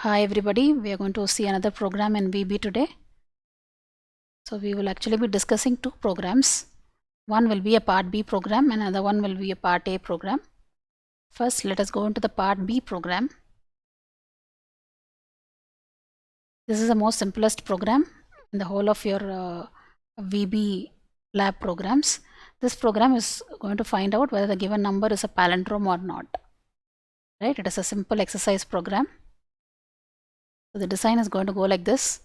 Hi everybody, we are going to see another program in VB today. So we will actually be discussing two programs. One will be a part B program and another one will be a part A program. First, let us go into the part B program. This is the most simplest program in the whole of your VB lab programs. This program is going to find out whether the given number is a palindrome or not. Right? It is a simple exercise program. So the design is going to go like this.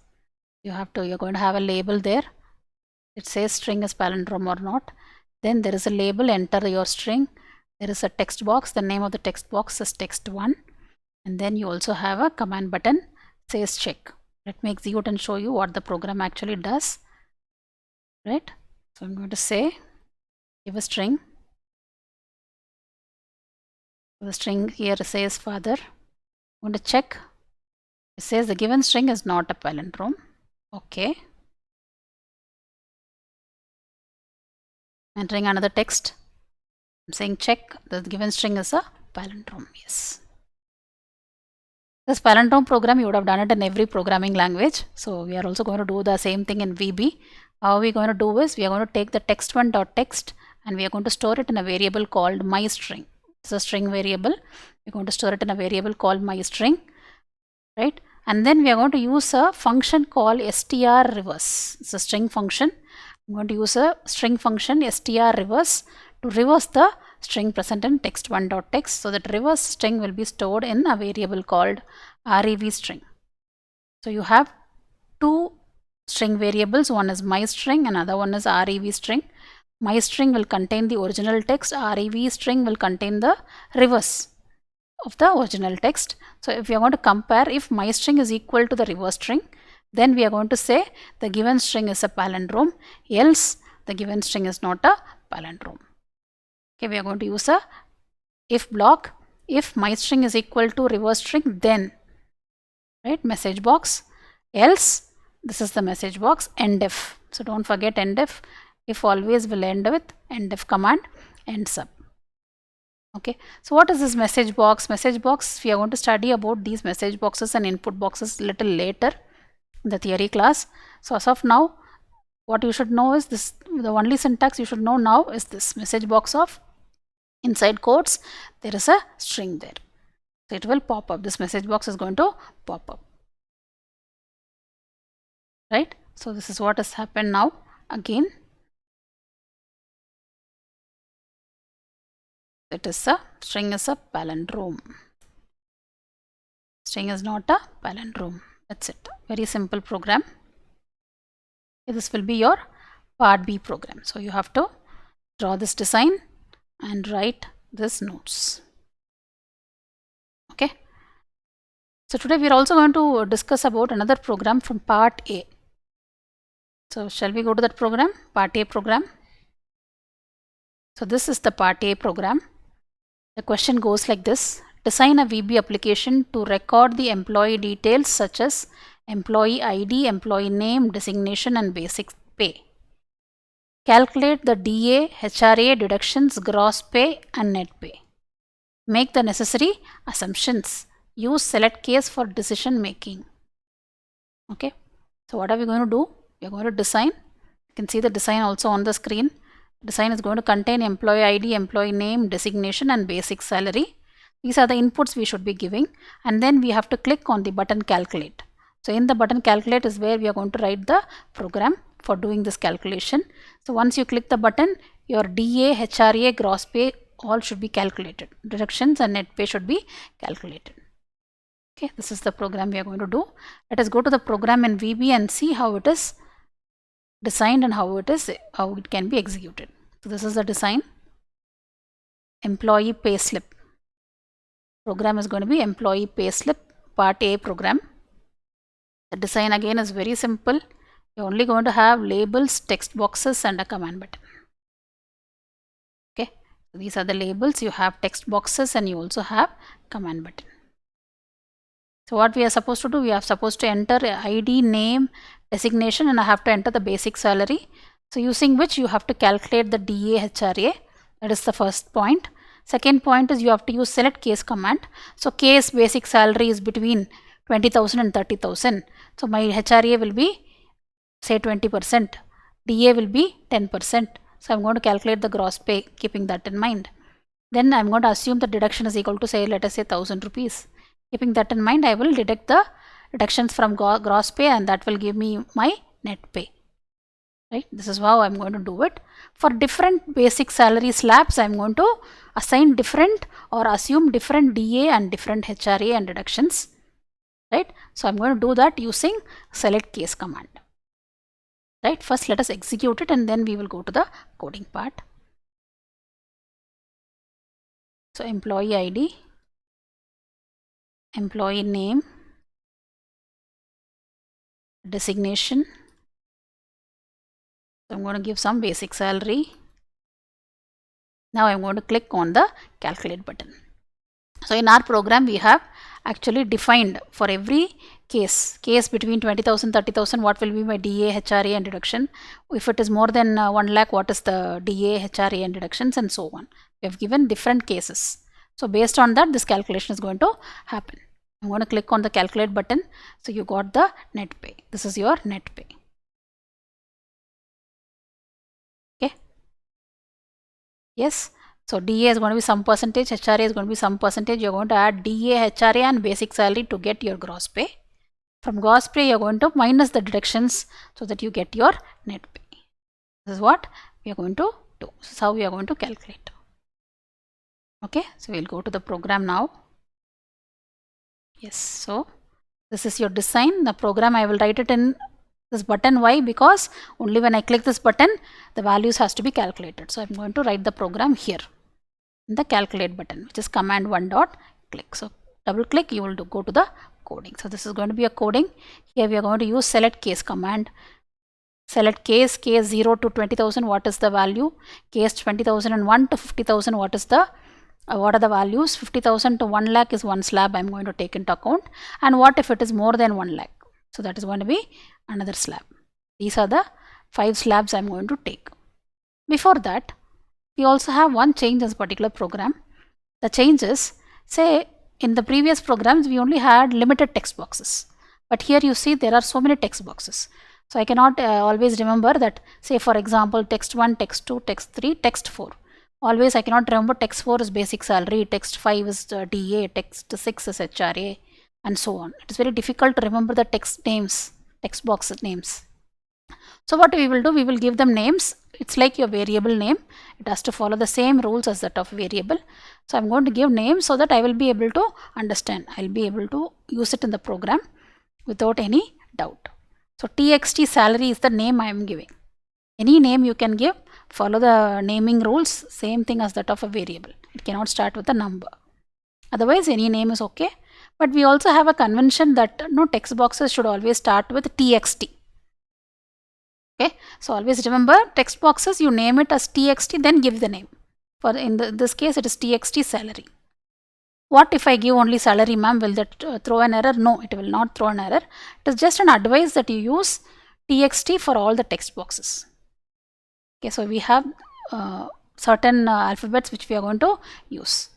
You're going to have a label there. It says string is palindrome or not. Then there is a label, enter your string. There is a text box. The name of the text box is text1. And then you also have a command button, says check. Let me execute and show you what the program actually does. Right? So I'm going to say, give a string. The string here says father. I'm going to check. It says the given string is not a palindrome. Okay. Entering another text. I'm saying check, the given string is a palindrome. Yes. This palindrome program, you would have done it in every programming language. So we are also going to do the same thing in VB. How we are going to do is, we are going to take the text1.text and we are going to store it in a variable called myString. It's a string variable. We're going to store it in a variable called myString. Right? And then we are going to use a function called strReverse. It's a string function. I'm going to use a string function strReverse to reverse the string present in text1.text. So that reverse string will be stored in a variable called revstring. So you have two string variables. One is myString, another one is revstring. MyString will contain the original text. revstring will contain the reverse of the original text. So if we are going to compare, if myString is equal to the reverse string, then we are going to say the given string is a palindrome, else the given string is not a palindrome. Okay, we are going to use a if block. If myString is equal to reverse string, then right, message box, else this is the message box, endif. So don't forget endif. If always will end with endif command, ends up. Okay, so what is this message box? Message box, we are going to study about these message boxes and input boxes little later in the theory class. So as of now, what you should know is this, the only syntax you should know now is this message box of inside quotes, there is a string there. So it will pop up. This message box is going to pop up. Right? So this is what has happened now. Again, it is a string is a palindrome. String is not a palindrome. That's it. Very simple program. This will be your part B program. So you have to draw this design and write this notes. Okay. So today we are also going to discuss about another program from part A. So shall we go to that program, part A program? So this is the part A program. The question goes like this. Design a VB application to record the employee details such as employee ID, employee name, designation and basic pay. Calculate the DA, HRA deductions, gross pay and net pay. Make the necessary assumptions. Use select case for decision making. Okay. So what are we going to do? We are going to design. You can see the design also on the screen. Design is going to contain employee ID, employee name, designation and basic salary. These are the inputs we should be giving, and then we have to click on the button calculate. So in the button calculate is where we are going to write the program for doing this calculation. So once you click the button, your DA, HRA, gross pay all should be calculated. Deductions and net pay should be calculated. Okay, this is the program we are going to do. Let us go to the program in VB and see how it is designed and how it can be executed. So this is the design. Employee payslip. Program is going to be employee payslip part A program. The design again is very simple. You're only going to have labels, text boxes and a command button. Okay, so these are the labels. You have text boxes and you also have command button. So what we are supposed to do, we are supposed to enter ID, name, designation and I have to enter the basic salary. So using which you have to calculate the DA, HRA. That is the first point. Second point is you have to use select case command. So case basic salary is between 20,000 and 30,000. So my HRA will be say 20%, DA will be 10%. So I'm going to calculate the gross pay keeping that in mind. Then I'm going to assume the deduction is equal to, say, let us say 1,000 rupees. Keeping that in mind, I will deduct the deductions from gross pay, and that will give me my net pay. Right? This is how I'm going to do it. For different basic salary slabs, I'm going to assign different or assume different DA and different HRA and deductions. Right? So I'm going to do that using select case command. Right? First, let us execute it, and then we will go to the coding part. So employee ID, employee name, designation. So I'm going to give some basic salary. Now I'm going to click on the calculate button. So in our program, we have actually defined for every case between 20,000, 30,000, what will be my DA, HRA and deduction. If it is more than 1 lakh, what is the DA, HRA and deductions, and so on. We have given different cases. So based on that, this calculation is going to happen. I'm going to click on the calculate button. So you got the net pay. This is your net pay. Okay. Yes. So DA is going to be some percentage, HRA is going to be some percentage. You're going to add DA, HRA and basic salary to get your gross pay. From gross pay, you're going to minus the deductions so that you get your net pay. This is what we are going to do. This is how we are going to calculate. Okay, so we'll go to the program now. Yes, so this is your design. The program, I will write it in this button. Why? Because only when I click this button, the values has to be calculated. So I'm going to write the program here in the calculate button, which is command 1 dot click. So double click, you will go to the coding. So this is going to be a coding. Here we are going to use select case command. Select case 0 to 20,000, what is the value? Case 20,001 to 50,000, what is the what are the values? 50,000 to 1 lakh is one slab I'm going to take into account. And what if it is more than 1 lakh? So that is going to be another slab. These are the 5 slabs I'm going to take. Before that, we also have one change in this particular program. The change is, say, in the previous programs, we only had limited text boxes. But here you see there are so many text boxes. So I cannot always remember that, say, for example, text 1, text 2, text 3, text 4. Always I cannot remember text 4 is basic salary, text 5 is DA, text 6 is HRA, and so on. It is very difficult to remember the text names, text box names. So what we will do, we will give them names. It's like your variable name. It has to follow the same rules as that of variable. So I'm going to give names so that I will be able to understand. I'll be able to use it in the program without any doubt. So TXT salary is the name I am giving. Any name you can give, follow the naming rules, same thing as that of a variable. It cannot start with a number. Otherwise, any name is okay. But we also have a convention that no text boxes should always start with TXT. Okay, so always remember text boxes, you name it as TXT, then give the name. For this case, it is TXT salary. What if I give only salary, ma'am? Will that throw an error? No, it will not throw an error. It is just an advice that you use TXT for all the text boxes. Okay, so we have certain alphabets which we are going to use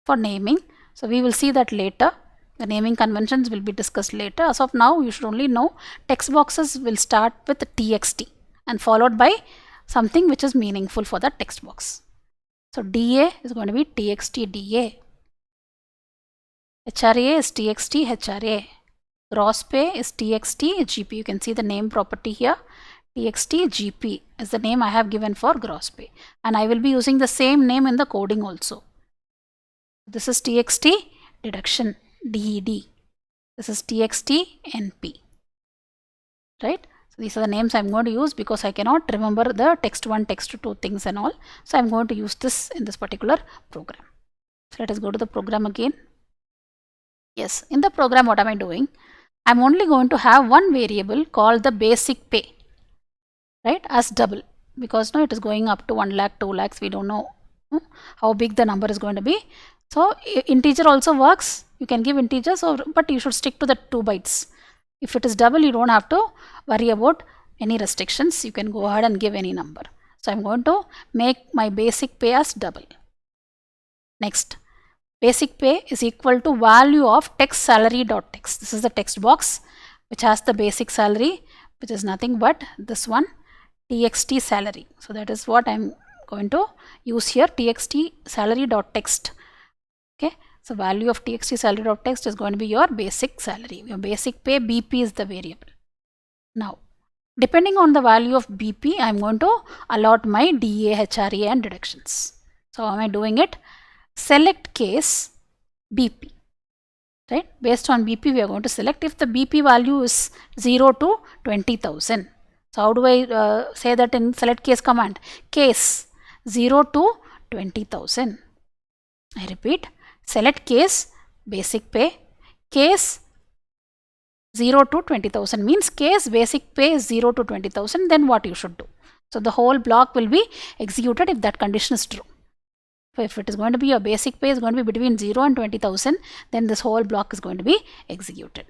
for naming. So we will see that later. The naming conventions will be discussed later. As of now, you should only know text boxes will start with TXT and followed by something which is meaningful for the text box. So DA is going to be TXT DA. HRA is TXT HRA. Gross pay is TXT GP. You can see the name property here. TXT GP is the name I have given for gross pay. And I will be using the same name in the coding also. This is TXT deduction DED. This is TXT NP. Right? So these are the names I'm going to use because I cannot remember the text 1, text 2 things and all. So I'm going to use this in this particular program. So let us go to the program again. Yes, in the program, what am I doing? I'm only going to have one variable called the basic pay, right, as double, because no, it is going up to 1 lakh, 2 lakhs. We don't know how big the number is going to be. So integer also works. You can give integers, but you should stick to the 2 bytes. If it is double, you don't have to worry about any restrictions. You can go ahead and give any number. So I'm going to make my basic pay as double. Next, basic pay is equal to value of text salary dot text. This is the text box which has the basic salary, which is nothing but this one, txt salary. So that is what I'm going to use here, txt salary dot text. Okay, so value of txt salary dot text is going to be your basic salary. Your basic pay, BP, is the variable. Now, depending on the value of BP, I'm going to allot my DA, HRA and deductions. So how am I doing it? Select case BP. Right? Based on BP, we are going to select if the BP value is 0 to 20,000. So how do I say that in select case command? Case 0 to 20,000. I repeat, select case basic pay, case 0 to 20,000 means case basic pay is 0 to 20,000, then what you should do? So the whole block will be executed if that condition is true. So if it is going to be your basic pay is going to be between 0 and 20,000, then this whole block is going to be executed.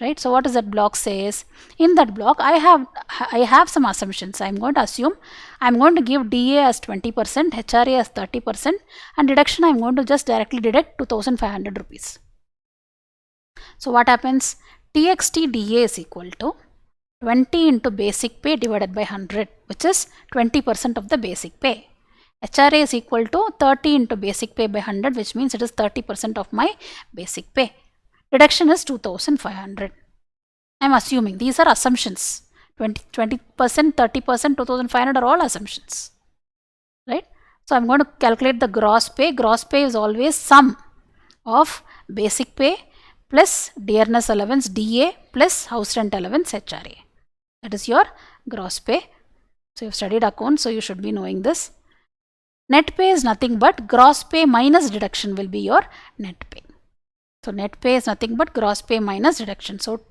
Right? So what does that block says? In that block, I have some assumptions. I'm going to assume I'm going to give DA as 20%, HRA as 30%, and deduction I'm going to just directly deduct 2,500 rupees. So what happens? TXT DA is equal to 20 into basic pay divided by 100, which is 20% of the basic pay. HRA is equal to 30 into basic pay by 100, which means it is 30% of my basic pay. Deduction is 2,500. I am assuming. These are assumptions. 20%, 30%, 2,500 are all assumptions. Right? So I am going to calculate the gross pay. Gross pay is always sum of basic pay plus dearness allowance DA plus house rent allowance HRA. That is your gross pay. So you have studied accounts, so you should be knowing this. Net pay is nothing but gross pay minus deduction will be your net pay. So net pay is nothing but gross pay minus deduction. So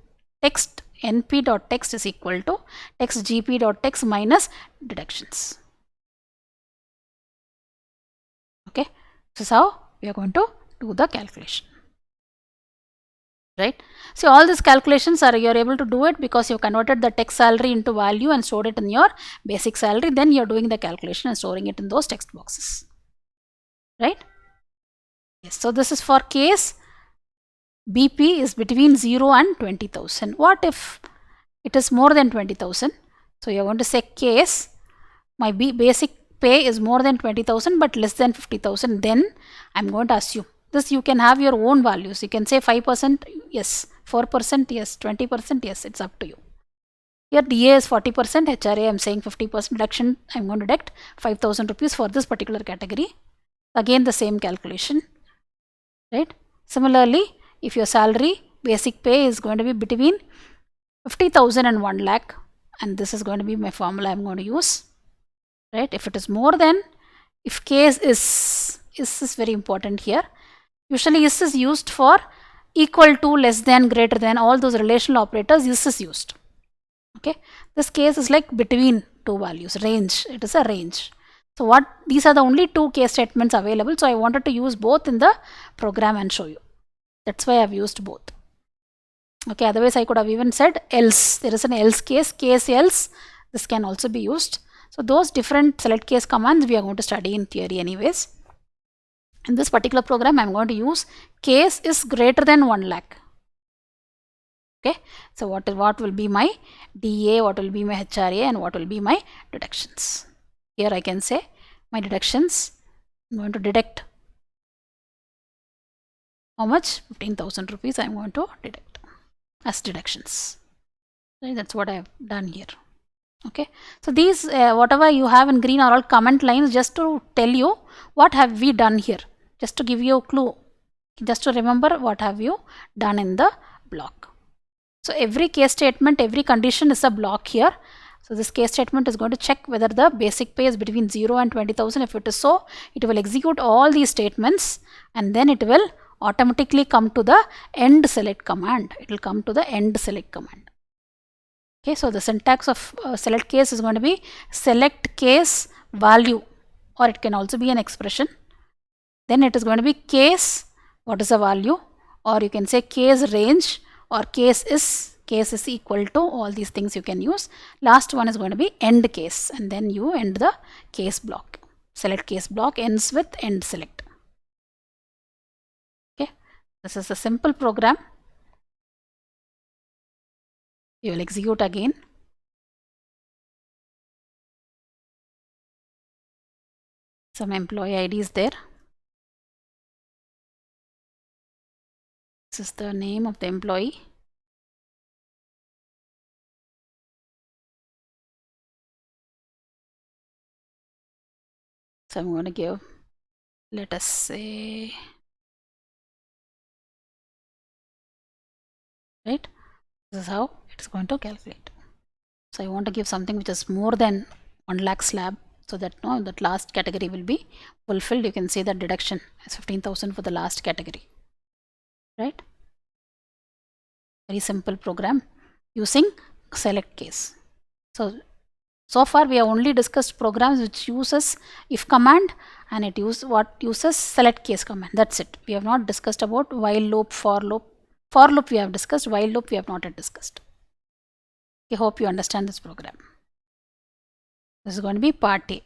text np.text is equal to text gp.text minus deductions. Okay, this is how we are going to do the calculation. Right? So all these calculations you're able to do it because you've converted the text salary into value and stored it in your basic salary. Then you're doing the calculation and storing it in those text boxes. Right? Yes. So this is for case BP is between 0 and 20,000. What if it is more than 20,000? So you're going to say case my basic pay is more than 20,000 but less than 50,000. Then I'm going to assume. This you can have your own values. You can say 5%, yes, 4%, yes, 20%, yes, it's up to you. Here DA is 40%, HRA I'm saying 50% deduction. I'm going to deduct 5,000 rupees for this particular category. Again the same calculation. Right? Similarly, if your salary basic pay is going to be between 50,000 and 1 lakh, and this is going to be my formula I'm going to use. Right? If it is more than, if case is very important here. Usually is is used for equal to, less than, greater than, all those relational operators is used. Okay, this case is like between two values, range, it is a range. So these are the only two case statements available. So I wanted to use both in the program and show you. That's why I've used both. Okay, otherwise I could have even said else. There is an else case else. This can also be used. So those different select case commands we are going to study in theory anyways. In this particular program, I'm going to use case is greater than 1 lakh. Okay, so what will be my DA, what will be my HRA, and what will be my deductions. Here I can say my deductions. I'm going to deduct how much? 15,000 rupees I'm going to deduct as deductions. Right, that's what I have done here. Okay, so these whatever you have in green are all comment lines just to tell you what have we done here, just to give you a clue, just to remember what have you done in the block. So every case statement, every condition is a block here. So this case statement is going to check whether the basic pay is between 0 and 20,000. If it is so, it will execute all these statements and then it will automatically come to the end select command. It will come to the end select command. Okay, so the syntax of select case is going to be select case value, or it can also be an expression. Then it is going to be case, what is the value, or you can say case range, or case is equal to, all these things you can use. Last one is going to be end case, and then you end the case block. Select case block ends with end select. This is a simple program. You will execute again. Some employee ID is there. This is the name of the employee. So I'm going to give, let us say, right? This is how it's going to calculate. So I want to give something which is more than 1 lakh slab, so that no, that last category will be fulfilled. You can see that deduction is 15,000 for the last category, right? Very simple program using select case. So far we have only discussed programs which uses if command, and it uses select case command. That's it. We have not discussed about while loop, for loop. For loop we have discussed, while loop we have not yet discussed. I hope you understand this program. This is going to be part A.